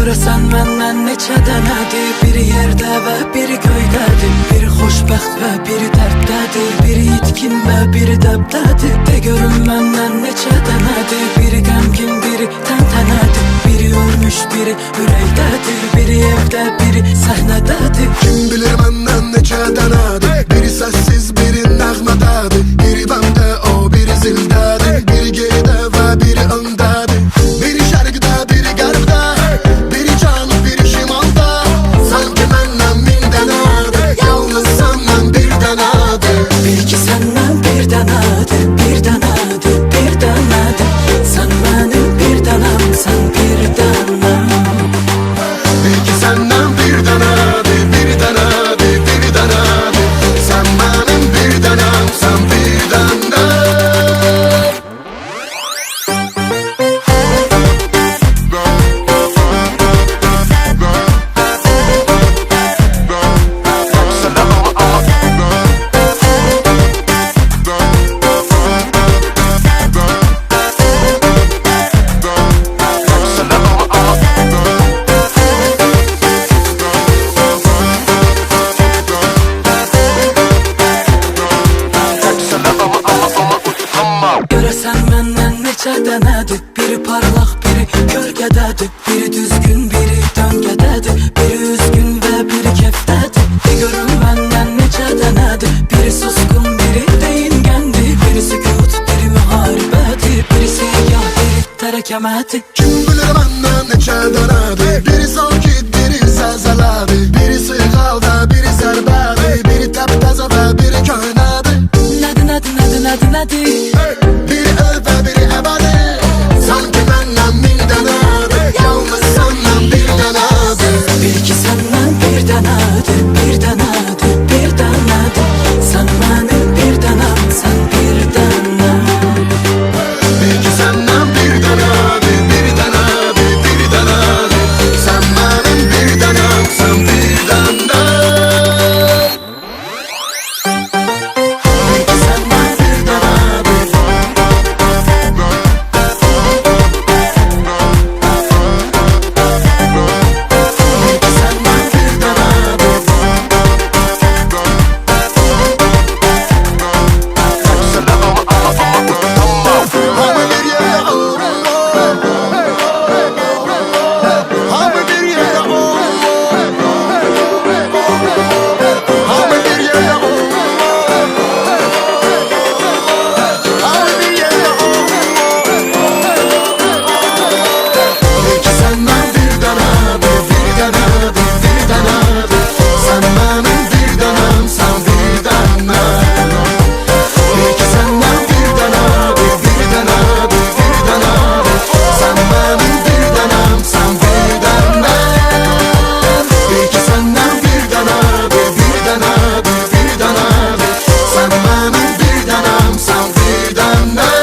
Görəsən məndən neçə dənədir, biri yerdə və biri göydədir. Biri xoşbəxt və biri dərddədir, biri itkin və biri dəbdədir. De görüm məndən neçə dənədir, biri qəmgin, biri təntənədir. Biri ölmüş, biri ürəkdədir, biri evdə, biri səhnədədir. Kim bilir məndən neçə dənədir, biri səssiz, biri nəğmədədir. Biri bəmdə, o biri zildədir, biri geridə və biri öndədir. Biri şərqdə, biri qərbdə, biri cənub, biri şimalda. Sanki məndən min dənədir, yalnız səndən bir dənədir. Bil ki səndən bir dənədir, bir dənədir, bir dənədir. Sən mənim bir dənəm, sən bir dənəm. Bil ki səndən bir dənədir, bir dənədir, bir dənədir. Sən mənim bir dənəm, sən bir dənəm. Görəsən məndən neçə dənədir, biri parlaq, biri gölgədədir. Biri düzgün, biri döngədədir, biri üzgün və biri kefdədir. De görüm məndən neçə dənədir, biri susqun, biri deyingəndir. Biri sükut, biri müharibədir, biri seygah, biri tərəkəmədir. Kim bilir məndən neçə dənədir, biri sakit, biri zəlzələdir. Biri sıyğalda, biri zərbədir, biri təptəzə və biri köhnədir. Nədir, nədir, nədir, nədir, nədir? Biri öl və biri əbədi. Sanki məndən min dənədir, yalnız səndən bir dənədir. Bil ki səndən bir dənədir, bir dənədir, bir dənədir. Sən mənim bir dənəm, sən bir dənəm. Bil ki səndən bir dənədir, bir dənədir, bir dənədir. Sən mənim bir dənəm, sən bir dənəm. Bil ki səndən bir dənədir. Bil ki səndən bir dənədir. Hamı bir yerə Hamı bir yerə Hamı bir yerə Hamı bir yerə Bil ki səndən bir dənədir, bir dənədir, bir dənədir. Sən mənim bir dənəm, sən bir dənəm. Bil ki səndən bir dənədir, bir dənədir, bir dənədir. Sən mənim bir dənəm, sən bir dənəm. Bil ki səndən bir dənədir, bir dənədir, bir dənədir. Sən mənim bir dənəm, sən bir dənəm.